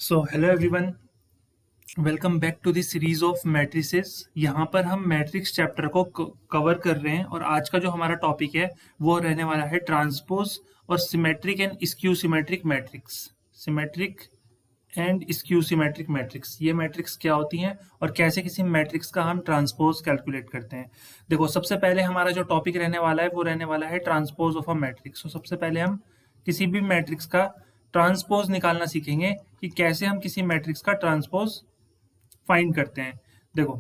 So hello everyone, welcome back to the series of matrices. यहाँ पर हम matrix chapter को कवर कर रहे हैं और आज का जो हमारा टॉपिक है वो रहने वाला है ट्रांसपोज और symmetric and skew symmetric matrix. Symmetric and skew symmetric matrix, ये मैट्रिक्स क्या होती हैं और कैसे किसी मैट्रिक्स का हम ट्रांसपोज कैलकुलेट करते हैं। देखो, सबसे पहले हमारा जो टॉपिक रहने वाला है वो रहने वाला है ट्रांसपोज ऑफ अ मैट्रिक्स। तो सबसे पहले हम किसी भी मैट्रिक्स का ट्रांसपोज निकालना सीखेंगे कि कैसे हम किसी मैट्रिक्स का ट्रांसपोज फाइंड करते हैं। देखो,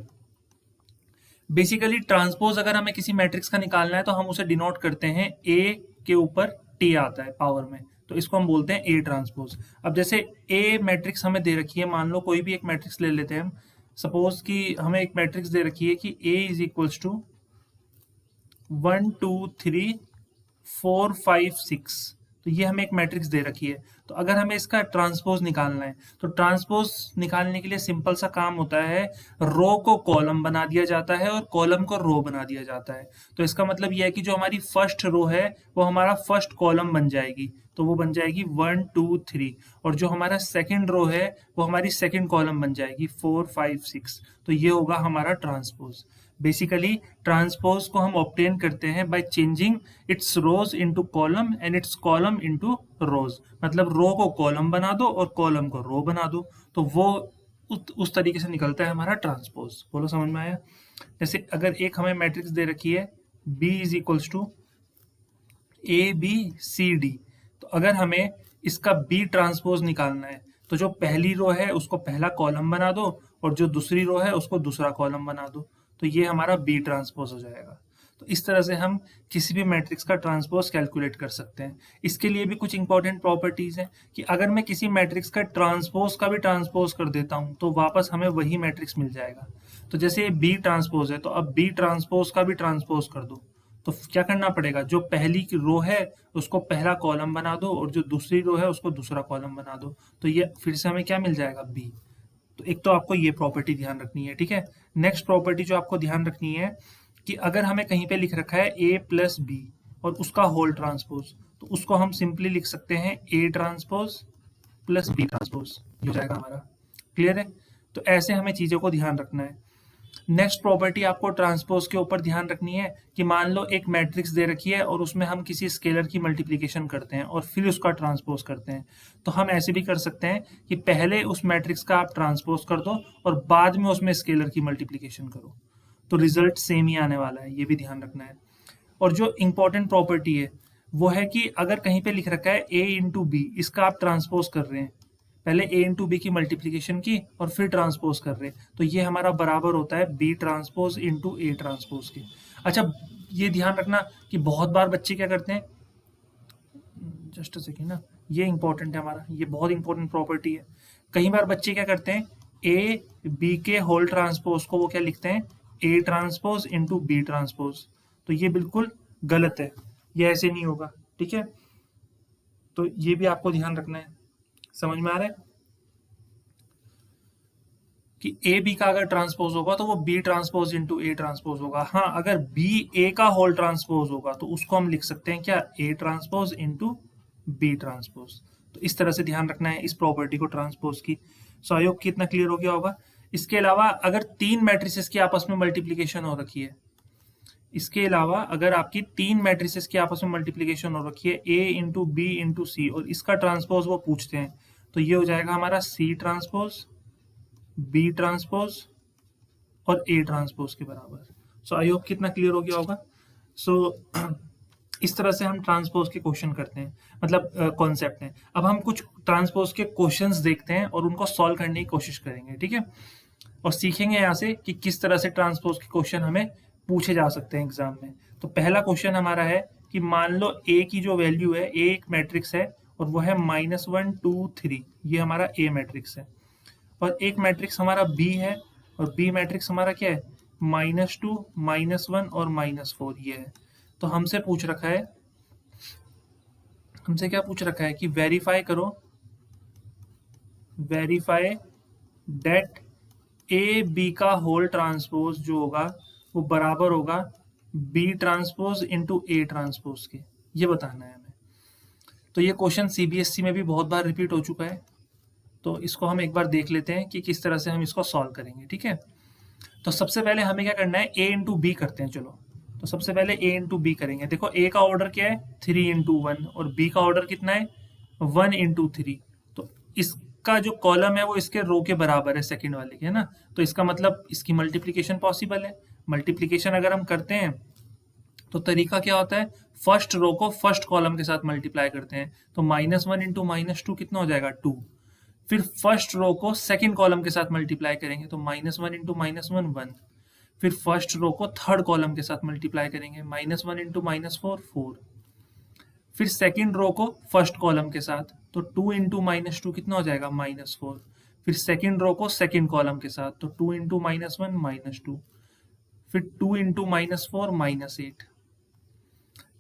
बेसिकली ट्रांसपोज अगर हमें किसी मैट्रिक्स का निकालना है तो हम उसे डिनोट करते हैं ए के ऊपर टी आता है पावर में, तो इसको हम बोलते हैं ए ट्रांसपोज। अब जैसे ए मैट्रिक्स हमें दे रखी है, मान लो कोई भी एक मैट्रिक्स ले लेते हैं हम। सपोज कि हमें एक मैट्रिक्स दे रखी है कि ए इज इक्वल्स टू 1 2 3 4 5 6। तो ये हमें एक मैट्रिक्स दे रखी है। तो अगर हमें इसका ट्रांसपोज निकालना है तो ट्रांसपोज निकालने के लिए सिंपल सा काम होता है, रो को कॉलम बना दिया जाता है और कॉलम को रो बना दिया जाता है। तो इसका मतलब यह है कि जो हमारी फर्स्ट रो है वो हमारा फर्स्ट कॉलम बन जाएगी, तो वो बन जाएगी 1 2 3। और जो हमारा सेकेंड रो है वो हमारी सेकेंड कॉलम बन जाएगी 4 5 6। तो ये होगा हमारा ट्रांसपोज। बेसिकली ट्रांसपोज को हम ऑब्टेन करते हैं by changing it's rose into column and it's column into रोज। मतलब रो को कॉलम बना दो और कॉलम को रो बना दो, तो वो उस तरीके से निकलता है हमारा ट्रांसपोज। बोलो, समझ में आया? जैसे अगर एक हमें मैट्रिक्स दे रखी है B is equals to ABCD, तो अगर हमें इसका B ट्रांसपोज निकालना है तो जो पहली रो है उसको पहला कॉलम बना दो और जो दूसरी रो है उसको दूसरा कॉलम बना दो, तो ये हमारा B ट्रांसपोज हो जाएगा। तो इस तरह से हम किसी भी मैट्रिक्स का ट्रांसपोज कैलकुलेट कर सकते हैं। इसके लिए भी कुछ इंपॉर्टेंट प्रॉपर्टीज हैं कि अगर मैं किसी मैट्रिक्स का ट्रांसपोज का भी ट्रांसपोज कर देता हूं तो वापस हमें वही मैट्रिक्स मिल जाएगा। तो जैसे ये B ट्रांसपोज है तो अब B ट्रांसपोज का भी ट्रांसपोज कर दो, तो क्या करना पड़ेगा, जो पहली की रो है उसको पहला कॉलम बना दो और जो दूसरी रो है उसको दूसरा कॉलम बना दो, तो ये फिर से हमें क्या मिल जाएगा, B। तो एक तो आपको ये प्रॉपर्टी ध्यान रखनी है, ठीक है। नेक्स्ट प्रॉपर्टी जो आपको ध्यान रखनी है कि अगर हमें कहीं पे लिख रखा है A प्लस बी और उसका होल ट्रांसपोज, तो उसको हम सिंपली लिख सकते हैं A transpose plus B transpose, ये हो जाएगा हमारा। क्लियर है? तो ऐसे हमें चीज़ों को ध्यान रखना है। नेक्स्ट प्रॉपर्टी आपको ट्रांसपोज के ऊपर ध्यान रखनी है कि मान लो एक मैट्रिक्स दे रखी है और उसमें हम किसी स्केलर की मल्टीप्लिकेशन करते हैं और फिर उसका ट्रांसपोज करते हैं, तो हम ऐसे भी कर सकते हैं कि पहले उस मैट्रिक्स का आप ट्रांसपोज कर दो और बाद में उसमें स्केलर की मल्टीप्लिकेशन करो, तो रिजल्ट सेम ही आने वाला है, ये भी ध्यान रखना है। और जो इंपॉर्टेंट प्रॉपर्टी है वो है कि अगर कहीं पे लिख रखा है A इंटू बी, इसका आप ट्रांसपोज कर रहे हैं, पहले A इंटू बी की मल्टीप्लीकेशन की और फिर ट्रांसपोज कर रहे हैं, तो ये हमारा बराबर होता है B transpose into A transpose के। अच्छा, ये ध्यान रखना कि बहुत बार बच्चे क्या करते हैं, जस्ट अ सेकेंड ना, ये इंपॉर्टेंट है हमारा, ये बहुत इंपॉर्टेंट प्रॉपर्टी है। कई बार बच्चे क्या करते हैं, A B के होल ट्रांसपोज को वो क्या लिखते हैं, A transpose into B transpose, तो ये बिल्कुल गलत है, ये ऐसे नहीं होगा, ठीक है। तो ये भी आपको ध्यान रखना है। समझ में आ रहा है कि ए बी का अगर ट्रांसपोज होगा तो वो B transpose into A transpose होगा। हाँ, अगर बी ए का होल ट्रांसपोज होगा तो उसको हम लिख सकते हैं क्या, A transpose into B transpose. तो इस तरह से ध्यान रखना है इस प्रॉपर्टी को ट्रांसपोज की। सो आई होप कितना क्लियर हो गया होगा। इसके अलावा अगर तीन मैट्रिसेस की आपस में मल्टीप्लीकेशन हो रखी है, इसके अलावा अगर आपकी तीन मैट्रिसेस की आपस में मल्टीप्लीकेशन हो रखी है, ए इंटू बी इंटू सी, और इसका ट्रांसपोज वो पूछते हैं, तो ये हो जाएगा हमारा सी ट्रांसपोज, बी ट्रांसपोज और ए ट्रांसपोज के बराबर। सो आई होप कितना क्लियर हो गया होगा। सो इस तरह से हम ट्रांसपोज के क्वेश्चन करते हैं, मतलब कॉन्सेप्ट है। अब हम कुछ ट्रांसपोज के क्वेश्चंस देखते हैं और उनको सॉल्व करने की कोशिश करेंगे, ठीक है। और सीखेंगे यहाँ से कि किस तरह से ट्रांसपोज के क्वेश्चन हमें पूछे जा सकते हैं एग्जाम में। तो पहला क्वेश्चन हमारा है कि मान लो ए की जो वैल्यू है, ए एक मैट्रिक्स है और वो है -1 2 3, ये हमारा ए मैट्रिक्स है। और एक मैट्रिक्स हमारा बी है और बी मैट्रिक्स हमारा क्या है, -2 -1 और -4, ये है। तो हमसे पूछ रखा है, हमसे क्या पूछ रखा है कि वेरीफाई करो, वेरीफाई डेट ए बी का होल ट्रांसपोज जो होगा वो बराबर होगा B transpose into A transpose के, ये बताना है हमें। तो ये क्वेश्चन सीबीएसई में भी बहुत बार रिपीट हो चुका है, तो इसको हम एक बार देख लेते हैं कि किस तरह से हम इसको सॉल्व करेंगे, ठीक है। तो सबसे पहले हमें क्या करना है, a इंटू बी करते हैं। चलो, तो सबसे पहले a इंटू बी करेंगे। देखो a का ऑर्डर क्या है, 3 इंटू वन, और b का ऑर्डर कितना है, 1 इंटू थ्री। तो इसका जो कॉलम है वो इसके रो के बराबर है, सेकंड वाले के, है ना। तो इसका मतलब इसकी मल्टीप्लीकेशन पॉसिबल है। मल्टीप्लीकेशन अगर हम करते हैं तो तरीका क्या होता है, फर्स्ट रो को फर्स्ट कॉलम के साथ मल्टीप्लाई करते हैं। तो -1 इंटू -2 कितना हो जाएगा, 2। फिर फर्स्ट रो को सेकंड कॉलम के साथ मल्टीप्लाई करेंगे, तो -1 इंटू -1 1। फिर फर्स्ट रो को थर्ड कॉलम के साथ मल्टीप्लाई करेंगे, -1 इंटू -4 4। फिर सेकंड रो को फर्स्ट कॉलम के साथ, तो 2 इंटू -2 कितना हो जाएगा, -4। फिर सेकंड रो को सेकंड कॉलम के साथ, तो 2 इंटू -1 -2। फिर 2 इंटू -4 -8।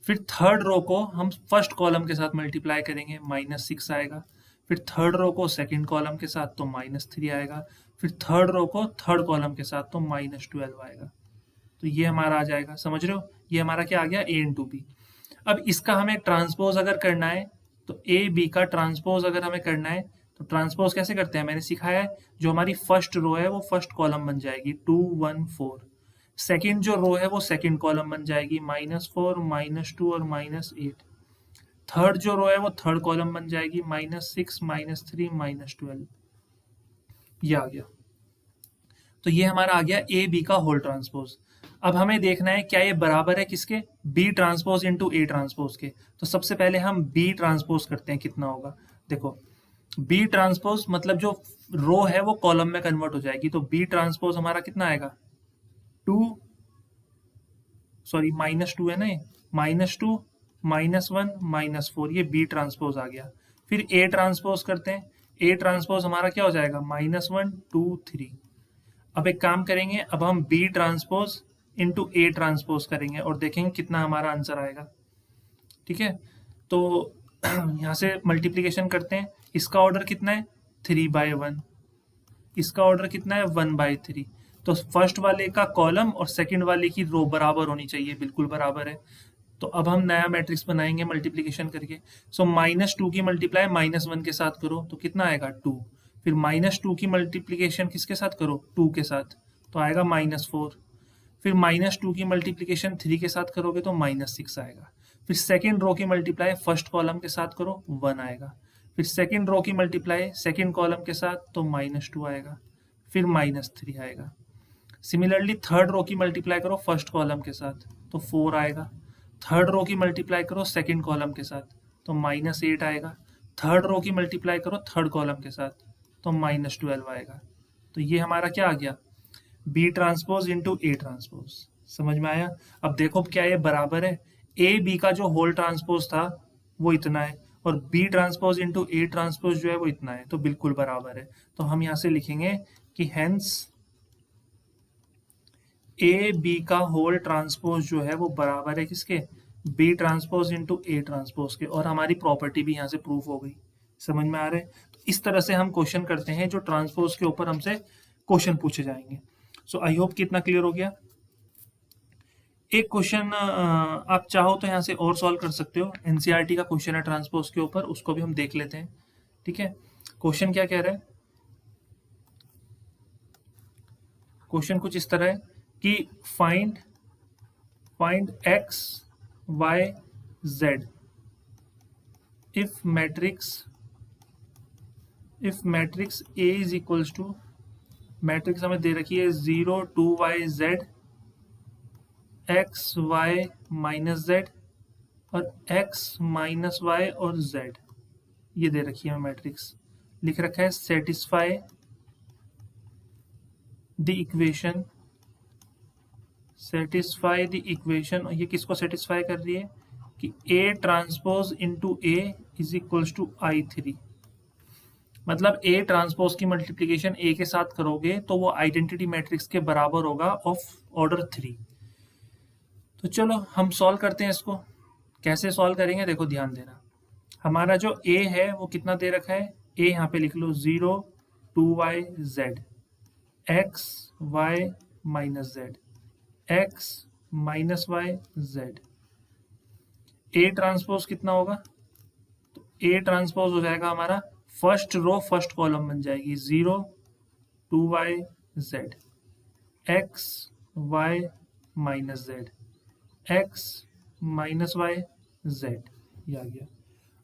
फिर थर्ड रो को हम फर्स्ट कॉलम के साथ मल्टीप्लाई करेंगे, -6 आएगा। फिर थर्ड रो को सेकंड कॉलम के साथ, तो -3 आएगा। फिर थर्ड रो को थर्ड कॉलम के साथ, तो -12 आएगा। तो ये हमारा आ जाएगा, समझ रहे हो, ये हमारा क्या आ गया, a इंटू बी। अब इसका हमें ट्रांसपोज अगर करना है, तो ए बी का ट्रांसपोज अगर हमें करना है, तो ट्रांसपोज कैसे करते हैं, मैंने सिखाया है। जो हमारी फर्स्ट रो है वो फर्स्ट कॉलम बन जाएगी, 2 1 4। सेकेंड जो रो है वो सेकेंड कॉलम बन जाएगी, -4 -2 और -8। थर्ड जो रो है वो थर्ड कॉलम बन जाएगी, -6 -3 -12। ये आ गया। तो ये हमारा आ गया ए बी का होल ट्रांसपोज। अब हमें देखना है क्या ये बराबर है किसके, B transpose into A transpose के। तो सबसे पहले हम बी ट्रांसपोज करते हैं, कितना होगा। देखो, बी ट्रांसपोज मतलब जो रो है वो कॉलम में कन्वर्ट हो जाएगी, तो बी ट्रांसपोज हमारा कितना आएगा, 2, सॉरी -2 है ना, ये -2 -1 -4, ये बी ट्रांसपोज आ गया। फिर ए ट्रांसपोज करते हैं, ए ट्रांसपोज हमारा क्या हो जाएगा, -1 2 3। अब एक काम करेंगे, अब हम B transpose into A transpose करेंगे और देखेंगे कितना हमारा आंसर आएगा, ठीक है। तो यहाँ से मल्टीप्लीकेशन करते हैं, इसका ऑर्डर कितना है, 3/1, इसका ऑर्डर कितना है, 1/3। तो फर्स्ट वाले का कॉलम और सेकंड वाले की रो बराबर होनी चाहिए, बिल्कुल बराबर है। तो अब हम नया मैट्रिक्स बनाएंगे मल्टीप्लीकेशन करके। सो -2 की मल्टीप्लाई -1 के साथ करो तो कितना आएगा, 2। फिर -2 की मल्टीप्लीकेशन किसके साथ करो, 2 के साथ, तो आएगा -4। फिर -2 की मल्टीप्लीकेशन 3 के साथ करोगे तो -6 आएगा। फिर सेकेंड रो की मल्टीप्लाई फर्स्ट कॉलम के साथ करो, 1 आएगा। फिर सेकेंड रो की मल्टीप्लाई सेकेंड कॉलम के साथ, तो -2 आएगा। फिर -3 आएगा। सिमिलरली थर्ड रो की मल्टीप्लाई करो फर्स्ट कॉलम के साथ, तो 4 आएगा। थर्ड रो की मल्टीप्लाई करो सेकंड कॉलम के साथ, तो -8 आएगा। थर्ड रो की मल्टीप्लाई करो थर्ड कॉलम के साथ, तो -12 आएगा। तो ये हमारा क्या आ गया, B transpose into A transpose. समझ में आया। अब देखो क्या ये बराबर है, ए बी का जो होल ट्रांसपोज था वो इतना है, और B transpose into A transpose जो है वो इतना है, तो बिल्कुल बराबर है। तो हम यहाँ से लिखेंगे कि हेंस ए बी का होल ट्रांसपोज जो है वो बराबर है किसके, B transpose into A transpose के। और हमारी प्रॉपर्टी भी यहाँ से प्रूफ हो गई। समझ में आ रहा है। तो इस तरह से हम क्वेश्चन करते हैं जो ट्रांसपोज के ऊपर हमसे क्वेश्चन पूछे जाएंगे। सो आई होप कि इतना क्लियर हो गया। एक क्वेश्चन आप चाहो तो यहाँ से और सॉल्व कर सकते हो, एनसीईआरटी का क्वेश्चन है ट्रांसपोज के ऊपर, उसको भी हम देख लेते हैं, ठीक है। क्वेश्चन क्या कह रहा है, क्वेश्चन कुछ इस तरह है कि find x y z if matrix A is equals to, matrix हमें दे रखी है 0 2 y z x y minus z और x माइनस y और z, ये दे रखी है हमें मैट्रिक्स। लिख रखा है सेटिस्फाई द इक्वेशन, और ये किसको सेटिस्फाई कर रही है कि A transpose into A is equals to I3। मतलब A ट्रांसपोज की मल्टीप्लीकेशन A के साथ करोगे तो वो आइडेंटिटी मैट्रिक्स के बराबर होगा ऑफ ऑर्डर 3। तो चलो हम सॉल्व करते हैं इसको। कैसे सॉल्व करेंगे, देखो ध्यान देना। हमारा जो A है वो कितना दे रखा है, A यहाँ पे लिख लो 0 2y z x y minus z x minus y z। A transpose कितना होगा, तो A ट्रांसपोज हो जाएगा हमारा फर्स्ट रो फर्स्ट कॉलम बन जाएगी 0 2y z, x y minus z, x minus y z, ये आ गया।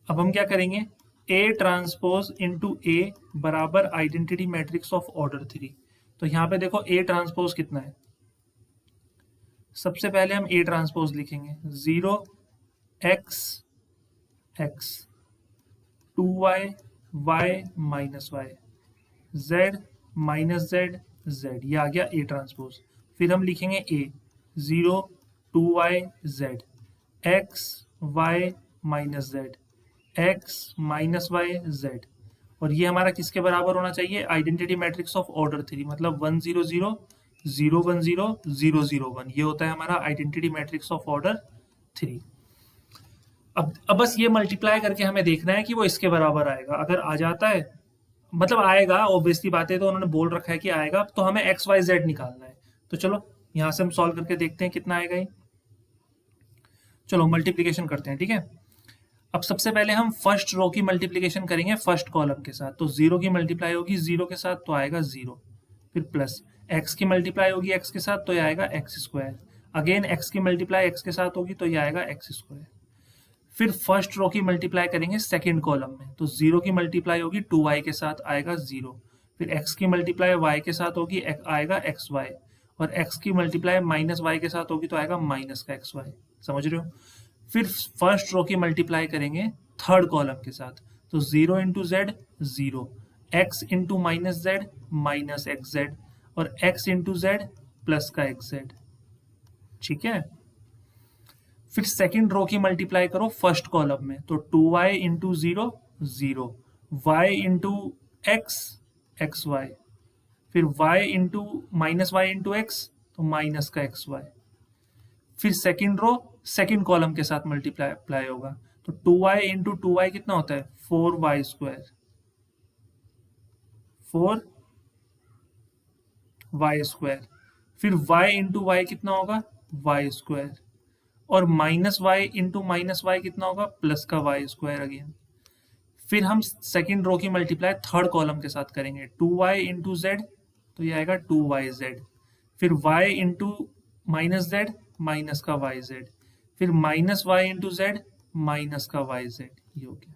अब हम क्या करेंगे, A ट्रांसपोज इंटू ए बराबर आइडेंटिटी मैट्रिक्स ऑफ ऑर्डर 3। तो यहाँ पे देखो A ट्रांसपोज कितना है, सबसे पहले हम A ट्रांसपोज लिखेंगे 0 x x 2y y minus y z minus z z, ये आ गया A ट्रांसपोज। फिर हम लिखेंगे A 0 2y z x y minus z x minus y z, और ये हमारा किसके बराबर होना चाहिए, आइडेंटिटी मैट्रिक्स ऑफ ऑर्डर 3, मतलब 1 0 0 0 1 0 0 0 1, ये होता है हमारा आइडेंटिटी मैट्रिक्स ऑफ ऑर्डर 3। अब बस ये मल्टीप्लाई करके हमें देखना है कि वो इसके बराबर आएगा। अगर आ जाता है, मतलब आएगा, ऑब्वियसली बात है, तो उन्होंने बोल रखा है कि आएगा, तो हमें एक्स वाई जेड निकालना है। तो चलो यहां से हम सॉल्व करके देखते हैं कितना आएगा ये। चलो मल्टीप्लीकेशन करते हैं, ठीक है। अब सबसे पहले हम फर्स्ट रो की मल्टीप्लीकेशन करेंगे फर्स्ट कॉलम के साथ, तो 0 की मल्टीप्लाई होगी 0 के साथ, तो आएगा 0, फिर प्लस x की मल्टीप्लाई होगी x के साथ, तो ये आएगा एक्स स्क्वायर, अगेन x की मल्टीप्लाई x के साथ होगी, तो ये आएगा एक्स स्क्वायर। फिर फर्स्ट रो की मल्टीप्लाई करेंगे सेकेंड कॉलम में, तो 0 की मल्टीप्लाई होगी 2y के साथ, आएगा 0, फिर x की मल्टीप्लाई y के साथ होगी, आएगा एक्स वाई, और x की मल्टीप्लाई माइनस y के साथ होगी, तो आएगा माइनस का एक्स वाई, समझ रहे हो। फिर फर्स्ट रो की मल्टीप्लाई करेंगे थर्ड कॉलम के साथ, तो 0 into Z 0, x into minus z minus x Z, और x इंटू जेड प्लस का एक्स जेड, ठीक है। फिर सेकेंड रो की मल्टीप्लाई करो फर्स्ट कॉलम में, तो 2y into 0 0, y into x x y, फिर y into minus y into x, तो माइनस का एक्स वाई। फिर सेकेंड रो सेकेंड कॉलम के साथ मल्टीप्लाई अप्लाई होगा, तो 2y इंटू 2y कितना होता है 4y स्क्वायर, 4y स्क्वायर, फिर y इंटू वाई कितना होगा y स्क्वायर, और minus y into minus y कितना होगा प्लस का y स्क्वायर अगेन। फिर हम सेकेंड रो की मल्टीप्लाई थर्ड कॉलम के साथ करेंगे, 2y इंटू जेड, तो ये आएगा 2yz, फिर y into minus z minus का वाई जेड, फिर minus y into z minus का वाई जेड, ये हो गया।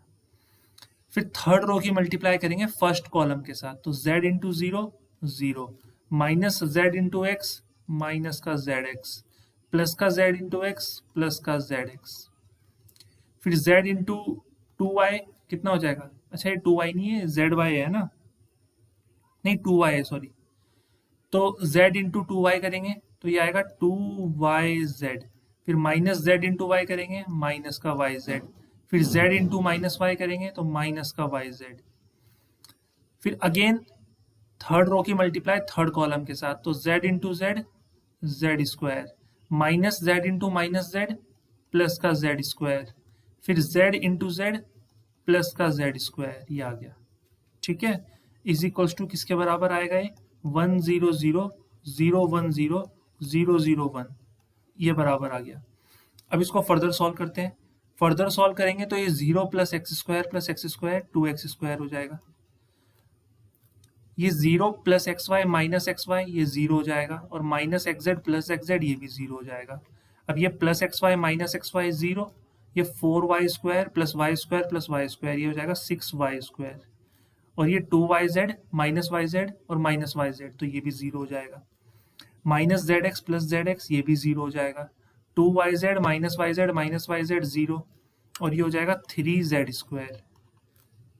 फिर थर्ड रो की मल्टीप्लाई करेंगे फर्स्ट कॉलम के साथ, तो z into 0 0, minus Z into x minus का जेड एक्स, प्लस का z इंटू एक्स प्लस का जेड एक्स, फिर z इंटू 2y कितना हो जाएगा, अच्छा ये 2y नहीं है zy है ना, नहीं 2y है सॉरी, तो z इंटू 2y करेंगे, तो ये आएगा 2yz, फिर माइनस z इंटू वाई करेंगे माइनस का yz, फिर z इंटू माइनस वाई करेंगे तो माइनस का yz, फिर अगेन थर्ड रो की मल्टीप्लाई थर्ड कॉलम के साथ, तो z into Z Z square, minus z into minus Z plus का जेड स्क्वायर, फिर z इंटू जेड प्लस का जेड स्क्वायर, ये आ गया, ठीक है। इज इक्वल्स टू किसके बराबर आएगा ये 1 0 0 0 1 0 0 0 1, ये बराबर आ गया। अब इसको फर्दर सॉल्व करते हैं, फर्दर सॉल्व करेंगे तो ये 0 plus x square 2x square हो जाएगा, ये 0 plus x y minus x y ये 0 हो जाएगा, और minus x z plus x z ये भी 0 हो जाएगा। अब ये plus x y minus x y 0, ये 4y square plus Y square ये हो जाएगा 6y स्क्वायर, और ये 2yz माइनस वाई जेड और माइनस वाई जेड, तो ये भी 0 हो जाएगा। Minus Z x plus Z x ये भी 0 हो जाएगा, 2yz माइनस वाई जेड 0, और ये हो जाएगा 3z स्क्वायर।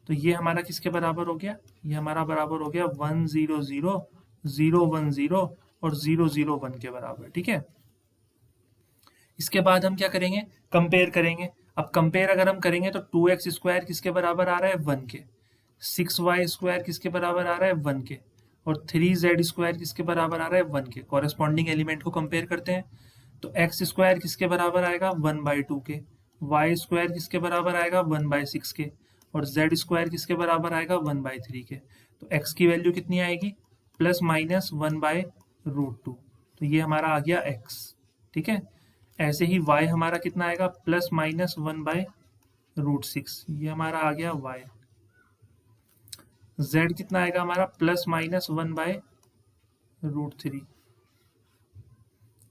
तो ये हमारा किसके बराबर हो गया, ये हमारा बराबर हो गया 1 0 0 0 1 0 और 0 0 1 के बराबर, ठीक है। इसके बाद हम क्या करेंगे, कंपेयर करेंगे। अब कंपेयर अगर हम करेंगे तो 2x स्क्वायर किसके बराबर आ रहा है 1 के, 6y स्क्वायर किसके बराबर आ रहा है 1 के, और 3z स्क्वायर किसके बराबर आ रहा है 1 के। कॉरेस्पॉन्डिंग एलिमेंट को कंपेयर करते हैं, तो x स्क्वायर किसके बराबर आएगा 1/2 के, y स्क्वायर किसके बराबर आएगा 1/6 के, और z स्क्वायर किसके बराबर आएगा 1/3 के। तो x की वैल्यू कितनी आएगी प्लस माइनस 1/√2, तो ये हमारा आ गया x, ठीक है। ऐसे ही y हमारा कितना आएगा प्लस माइनस 1/√6, ये हमारा आ गया y। z कितना आएगा हमारा +-1/√3,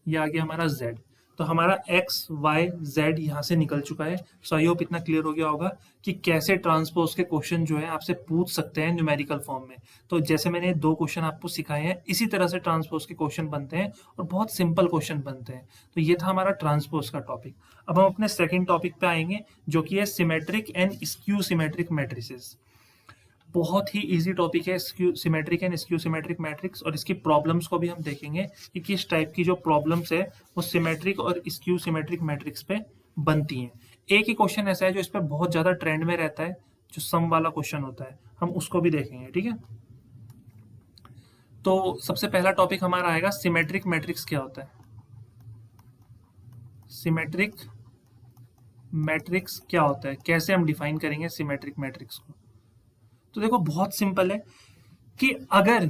ये आ गया हमारा z। तो हमारा x y z यहाँ से निकल चुका है। सो आई होप इतना क्लियर हो गया होगा कि कैसे ट्रांसपोज के क्वेश्चन जो है आपसे पूछ सकते हैं न्यूमेरिकल फॉर्म में। तो जैसे मैंने 2 क्वेश्चन आपको सिखाए हैं, इसी तरह से ट्रांसपोज के क्वेश्चन बनते हैं और बहुत सिंपल क्वेश्चन बनते हैं। तो ये था हमारा ट्रांसपोज का टॉपिक। अब हम अपने सेकेंड टॉपिक पे आएंगे, जो कि है symmetric and skew symmetric matrices. बहुत ही इजी टॉपिक है symmetric and skew symmetric matrix, और इसकी प्रॉब्लम्स को भी हम देखेंगे कि किस टाइप की जो प्रॉब्लम्स है वो सिमेट्रिक और स्क्यू सिमेट्रिक मैट्रिक्स पे बनती हैं। एक ही क्वेश्चन ऐसा है जो इस पर बहुत ज़्यादा ट्रेंड में रहता है, जो सम वाला क्वेश्चन होता है, हम उसको भी देखेंगे, ठीक है। तो सबसे पहला टॉपिक हमारा आएगा सिमेट्रिक मैट्रिक्स क्या होता है। सिमेट्रिक मैट्रिक्स क्या होता है, कैसे हम डिफाइन करेंगे सिमेट्रिक मैट्रिक्स को। तो देखो बहुत सिंपल है कि अगर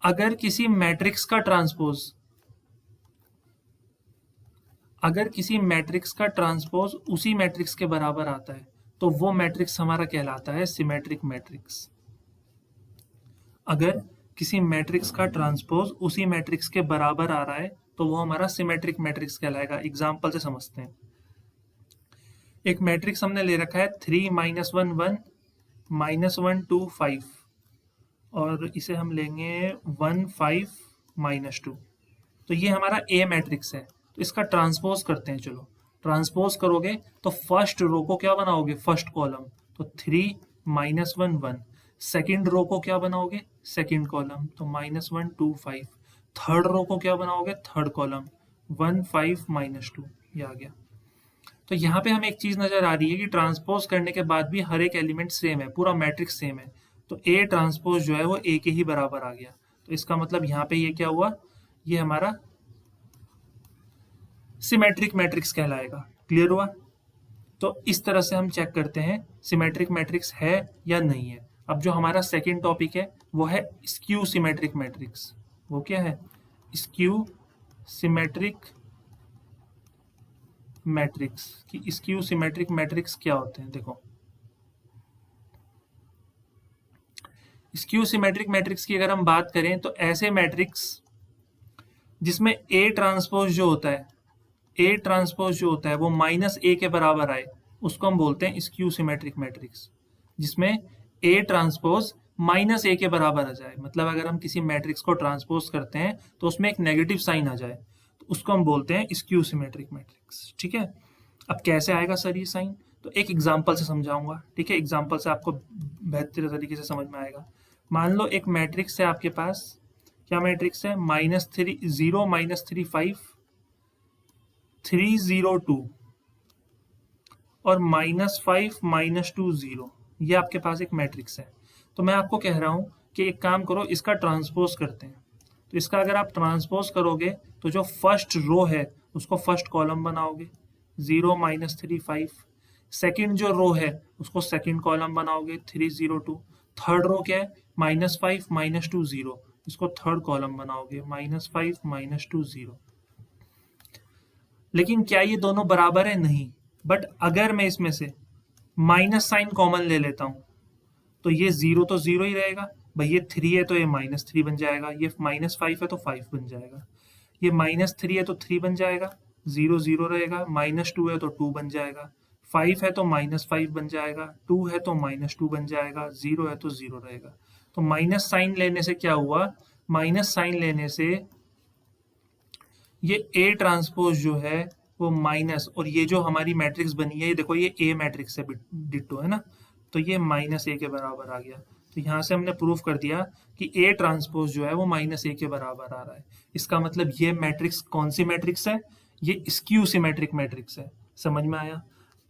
अगर किसी मैट्रिक्स का ट्रांसपोज उसी मैट्रिक्स के बराबर आता है तो वो मैट्रिक्स हमारा कहलाता है सिमेट्रिक मैट्रिक्स। अगर किसी मैट्रिक्स का ट्रांसपोज उसी मैट्रिक्स के बराबर आ रहा है तो वो हमारा सिमेट्रिक मैट्रिक्स कहलाएगा। एग्जाम्पल से समझते हैं। एक मैट्रिक्स हमने ले रखा है 3 -1 1 -1 2 5, और इसे हम लेंगे 1 5 -2। तो ये हमारा ए मैट्रिक्स है। तो इसका ट्रांसपोज करते हैं। चलो ट्रांसपोज करोगे तो फर्स्ट रो को क्या बनाओगे, फर्स्ट कॉलम, तो 3 -1 1। सेकेंड रो को क्या बनाओगे, सेकेंड कॉलम, तो -1 2 5। थर्ड रो को क्या बनाओगे, थर्ड कॉलम, 1 5 -2। ये आ गया। तो यहाँ पे हमें एक चीज नजर आ रही है कि ट्रांसपोज करने के बाद भी हर एक एलिमेंट सेम है, पूरा मैट्रिक्स सेम है। तो ए ट्रांसपोज जो है वो ए के ही बराबर आ गया। तो इसका मतलब यहाँ पे ये क्या हुआ, ये हमारा सिमेट्रिक मैट्रिक्स कहलाएगा। क्लियर हुआ। तो इस तरह से हम चेक करते हैं सिमेट्रिक मैट्रिक्स है या नहीं है। अब जो हमारा सेकेंड टॉपिक है वो है स्क्यू सिमेट्रिक मैट्रिक्स। वो क्या है, स्क्यू सिमेट्रिक मैट्रिक्स। कि स्क्यू सिमेट्रिक मैट्रिक्स क्या होते हैं। देखो स्क्यू सिमेट्रिक मैट्रिक्स की अगर हम बात करें तो ऐसे मैट्रिक्स जिसमें ए ट्रांसपोज जो होता है वो -a के बराबर आए, उसको हम बोलते हैं स्क्यू सिमेट्रिक मैट्रिक्स। जिसमें ए ट्रांसपोज -a के बराबर आ जाए, मतलब अगर हम किसी मैट्रिक्स को ट्रांसपोज करते हैं तो उसमें एक नेगेटिव साइन आ जाए, तो उसको हम बोलते हैं स्क्यू सिमेट्रिक मैट्रिक्स। ठीक है। अब कैसे आएगा सर ये साइन, तो एक एग्जाम्पल से समझाऊंगा। ठीक है, एग्जाम्पल से आपको बेहतर तरीके से समझ में आएगा। मान लो एक मैट्रिक्स है आपके पास, क्या मैट्रिक्स है, -3 0 -3 5 3 0 2 और -5 -2 0। ये आपके पास एक मैट्रिक्स है। तो मैं आपको कह रहा हूँ कि एक काम करो, इसका ट्रांसपोज करते हैं। तो इसका अगर आप ट्रांसपोज करोगे तो जो फर्स्ट रो है उसको फर्स्ट कॉलम बनाओगे, 0 -3 5। सेकेंड जो रो है उसको सेकेंड कॉलम बनाओगे, 3 0 2। थर्ड रो क्या है, -5 -2 0, इसको थर्ड कॉलम बनाओगे, -5 -2 0। लेकिन क्या ये दोनों बराबर है, नहीं। बट अगर मैं इसमें से माइनस साइन कॉमन ले लेता हूं तो ये 0 तो 0 ही रहेगा भाई, ये 3 है तो ये -3 बन जाएगा, ये -5 है तो 5 बन जाएगा, ये -3 है तो 3 बन जाएगा, 0 0 रहेगा, -2 है तो 2 बन जाएगा, 5 है तो -5 बन जाएगा, 2 है तो -2 बन जाएगा, 0 है तो 0 रहेगा। तो माइनस साइन लेने से क्या हुआ, माइनस साइन लेने से ये ए ट्रांसपोज जो है वो माइनस, और ये जो हमारी मैट्रिक्स बनी है, ये देखो ये ए मैट्रिक्स है, डिट्टो है ना, तो ये -a के बराबर आ गया। तो यहाँ से हमने प्रूफ कर दिया कि ए ट्रांसपोज जो है वो -a के बराबर आ रहा है। इसका मतलब ये मैट्रिक्स कौन सी मैट्रिक्स है, ये स्क्यू सिमेट्रिक मैट्रिक्स है। समझ में आया।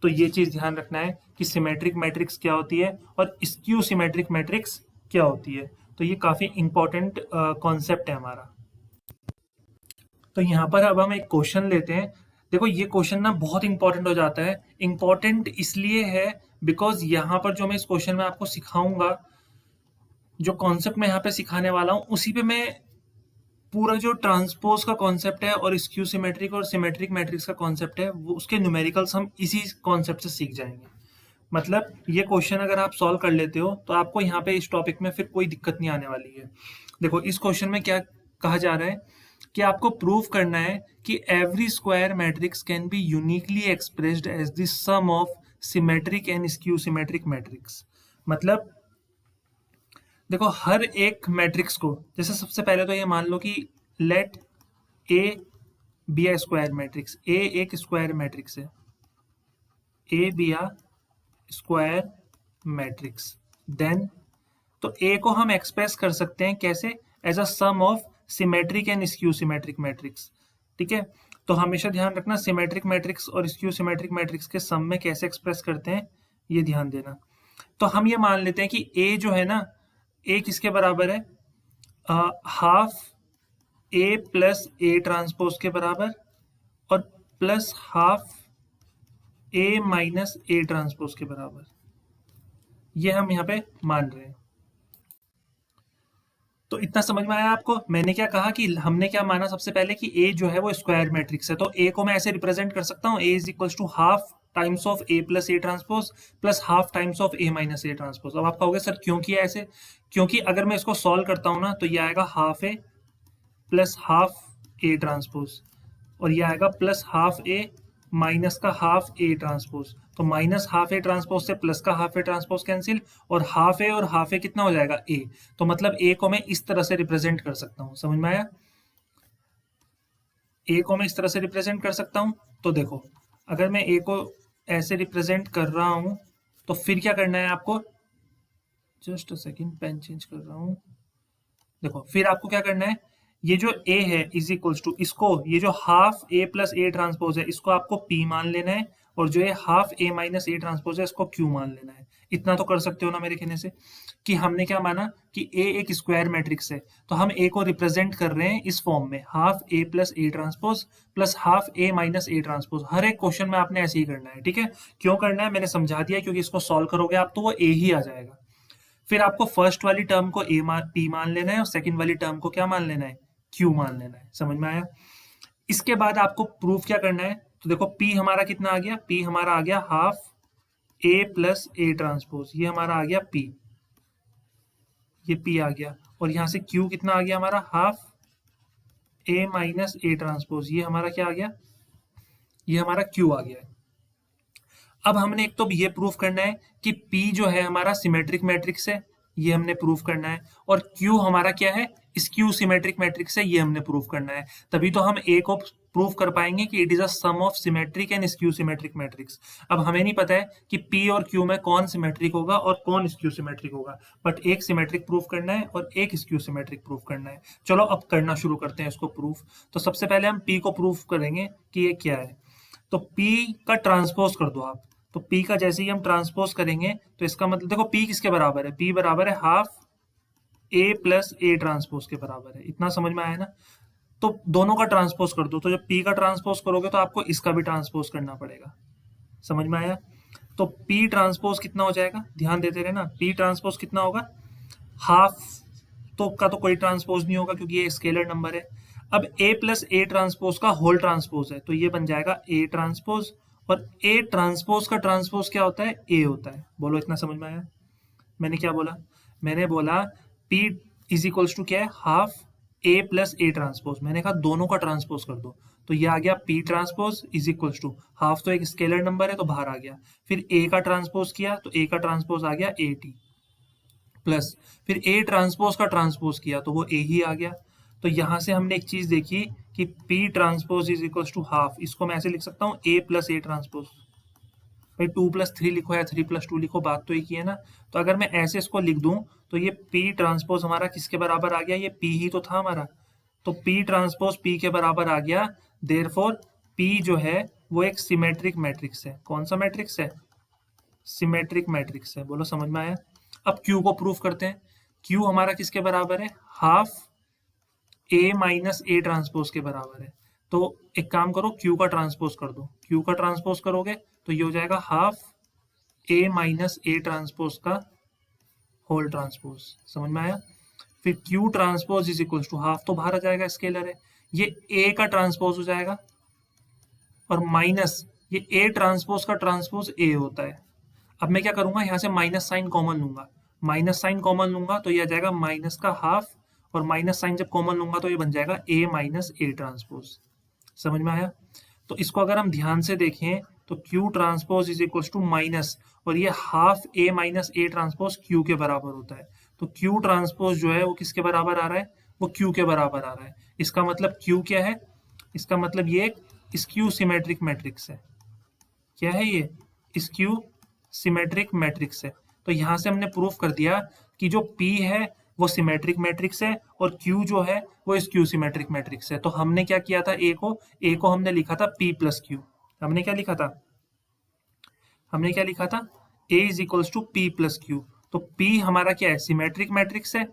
तो ये चीज ध्यान रखना है कि सिमेट्रिक मैट्रिक्स क्या होती है और स्क्यू सिमेट्रिक मैट्रिक्स क्या होती है। तो ये काफी इंपॉर्टेंट कॉन्सेप्ट है हमारा। तो यहाँ पर अब हम एक क्वेश्चन लेते हैं। देखो ये क्वेश्चन ना बहुत इंपॉर्टेंट हो जाता है। इंपॉर्टेंट इसलिए है बिकॉज यहाँ पर जो मैं इस क्वेश्चन में आपको सिखाऊंगा, जो कॉन्सेप्ट मैं यहाँ पे सिखाने वाला हूँ, उसी पे मैं पूरा जो ट्रांसपोज का कॉन्सेप्ट है और स्क्यू सिमेट्रिक और सिमेट्रिक मैट्रिक्स का कॉन्सेप्ट है, वो उसके न्यूमेरिकल्स हम इसी कॉन्सेप्ट से सीख जाएंगे। मतलब ये क्वेश्चन अगर आप सॉल्व कर लेते हो तो आपको यहाँ पे इस टॉपिक में फिर कोई दिक्कत नहीं आने वाली है। देखो इस क्वेश्चन में क्या कहा जा रहा है कि आपको प्रूव करना है कि every square matrix can be uniquely expressed as the sum of symmetric and skew symmetric matrix. मतलब देखो हर एक मैट्रिक्स को, जैसे सबसे पहले तो ये मान लो कि let A be a square matrix, A एक स्क्वायर मैट्रिक्स है, A be a square matrix, then तो ए को हम एक्सप्रेस कर सकते हैं कैसे, as a sum of symmetric and skew symmetric matrix. ठीक है, तो हमेशा ध्यान रखना सिमेट्रिक मैट्रिक्स और स्क्यू सिमेट्रिक मैट्रिक्स के सम में कैसे एक्सप्रेस करते हैं ये ध्यान देना। तो हम ये मान लेते हैं कि ए जो है ना, ए किसके बराबर है, half A plus A transpose के बराबर और plus half A minus A transpose के बराबर, ये हम यहाँ पे मान रहे हैं। तो इतना समझ में आया आपको? मैंने क्या कहा कि हमने क्या माना सबसे पहले कि ए जो है वो स्क्वायर मैट्रिक्स है, तो ए को मैं ऐसे रिप्रेजेंट कर सकता हूँ, A is equals to half times of A plus A transpose plus half times of A minus A transpose. अब आप कहोगे सर क्यों किया ऐसे? क्योंकि अगर मैं इसको सॉल्व करता हूँ ना तो ये आएगा half A plus half A transpose और ये आएगा प्लस हाफ ए माइनस का हाफ ए ट्रांसपोज। तो माइनस हाफ ए ट्रांसपोज से प्लस का हाफ ए ट्रांसपोज कैंसिल और हाफ ए कितना हो जाएगा ए। तो मतलब ए को मैं इस तरह से रिप्रेजेंट कर सकता हूँ, समझ में आया? ए को मैं इस तरह से रिप्रेजेंट कर सकता हूँ। तो देखो अगर मैं ए को ऐसे रिप्रेजेंट कर रहा हूँ तो फिर क्या करना है आपको, just a second pen change कर रहा हूँ। देखो फिर आपको क्या करना है, ये जो a है इज इक्वल्स टू, इसको ये जो half a plus A transpose है इसको आपको p मान लेना है और जो ये half a minus A transpose है इसको q मान लेना है। इतना तो कर सकते हो ना मेरे कहने से, कि हमने क्या माना कि a एक स्क्वायर मैट्रिक्स है तो हम a को रिप्रेजेंट कर रहे हैं इस फॉर्म में, half a plus A transpose plus half a minus A transpose. हर एक क्वेश्चन में आपने ऐसे ही करना है। ठीक है, क्यों करना है मैंने समझा दिया, क्योंकि इसको सॉल्व करोगे आप तो वो a ही आ जाएगा। फिर आपको फर्स्ट वाली टर्म को p मान लेना है और सेकंड वाली टर्म को क्या मान लेना है, q मान लेना है। समझ में आया? इसके बाद आपको प्रूफ क्या करना है, तो देखो p हमारा कितना आ गया, p हमारा आ गया half a plus A transpose, ये हमारा आ गया p, ये p आ गया और यहां से q कितना आ गया हमारा, half a minus A transpose, ये हमारा क्या आ गया, ये हमारा q आ गया है। अब हमने एक तो ये प्रूफ करना है कि P जो है हमारा सिमेट्रिक मैट्रिक्स है, ये हमने प्रूफ करना है, और Q हमारा क्या है, स्क्यू सिमेट्रिक मैट्रिक्स है, ये हमने प्रूफ करना है। तभी तो हम A को प्रूफ कर पाएंगे कि it is a sum of symmetric and skew symmetric matrix. अब हमें नहीं पता है कि P और Q में कौन सिमेट्रिक होगा और कौन स्क्यू सिमेट्रिक होगा, बट एक सिमेट्रिक प्रूफ करना है और एक स्क्यू सिमेट्रिक प्रूफ करना है। चलो अब करना शुरू करते हैं इसको प्रूफ। तो सबसे पहले हम P को प्रूफ करेंगे कि ये क्या है। तो P का ट्रांसपोज कर दो आप, तो P का जैसे ही हम ट्रांसपोज करेंगे तो इसका मतलब देखो P किसके बराबर है, P बराबर है half A plus A transpose के बराबर है। इतना समझ में आया ना? तो दोनों का ट्रांसपोज कर दो, तो जब P का ट्रांसपोज करोगे तो आपको इसका भी ट्रांसपोज करना पड़ेगा। समझ में आया? तो P ट्रांसपोज कितना हो जाएगा, ध्यान देते रहे ना, P ट्रांसपोज कितना होगा, हाफ तो का तो कोई ट्रांसपोज नहीं होगा क्योंकि ये स्केलर नंबर है। अब A प्लस ए ट्रांसपोज का होल ट्रांसपोज है तो ये बन जाएगा A ट्रांसपोज, और A ट्रांसपोज का ट्रांसपोज क्या होता है, A होता है। बोलो इतना समझ में आया? मैंने क्या बोला, मैंने बोला P इज इक्वल्स टू क्या है, half A plus A transpose. मैंने कहा दोनों का ट्रांसपोज कर दो, तो ये आ गया P transpose is equals to, half तो एक स्केलर नंबर है तो बाहर आ गया, फिर A का ट्रांसपोज किया तो A का ट्रांसपोज आ गया AT, प्लस फिर A ट्रांसपोज का ट्रांसपोज किया तो वो A ही आ गया। तो यहां से हमने एक चीज देखी कि P transpose is equals to half, इसको मैं ऐसे लिख सकता हूँ A प्लस ए ट्रांसपोज। भाई 2+3 लिखो या 3+2 लिखो, बात तो एक ही है ना। तो अगर मैं ऐसे इसको लिख दूं तो ये P ट्रांसपोज हमारा किसके बराबर आ गया, ये P ही तो था हमारा, तो P ट्रांसपोज P के बराबर आ गया। देयरफॉर P जो है वो एक सिमेट्रिक मैट्रिक्स है। कौन सा मैट्रिक्स है, सिमेट्रिक मैट्रिक्स है। बोलो समझ में आया? अब Q को प्रूफ करते हैं। Q हमारा किसके बराबर है, half A minus A transpose के बराबर है। तो एक काम करो Q का ट्रांसपोज कर दो, Q का ट्रांसपोज करोगे तो ये हो जाएगा half A minus A transpose का होल ट्रांसपोज। समझ में आया? फिर Q transpose is equals to, half तो बाहर आ जाएगा, स्केलर है, ये A का ट्रांसपोज हो जाएगा और माइनस ये A ट्रांसपोज का ट्रांसपोज A होता है। अब मैं क्या करूंगा, यहाँ से माइनस साइन कॉमन लूंगा, माइनस साइन कॉमन लूंगा तो ये आ जाएगा माइनस का हाफ, और माइनस साइन जब कॉमन लूंगा तो ये बन जाएगा ए माइनस ए ट्रांसपोज। समझ में आया? तो इसको अगर हम ध्यान से देखें तो Q transpose is equal to minus, और ये half A minus A transpose Q के बराबर होता है। तो क्यू ट्रांसपोज जो है वो किसके बराबर आ रहा है, वो क्यू के बराबर आ रहा है। इसका मतलब क्यू क्या है, इसका मतलब ये एक स्क्यू सिमेट्रिक मैट्रिक्स है। क्या है ये? स्क्यू सिमेट्रिक मैट्रिक्स है। तो यहां से हमने प्रूफ कर दिया कि जो P है वो सिमेट्रिक मैट्रिक्स है, और Q जो है वो स्क्यू सिमेट्रिक मैट्रिक्स है। तो हमने क्या किया था, A को हमने लिखा था P प्लस क्यू। हमने क्या लिखा था, हमने क्या लिखा था, A is equals to P plus Q. तो P हमारा क्या है, सिमेट्रिक मैट्रिक्स है,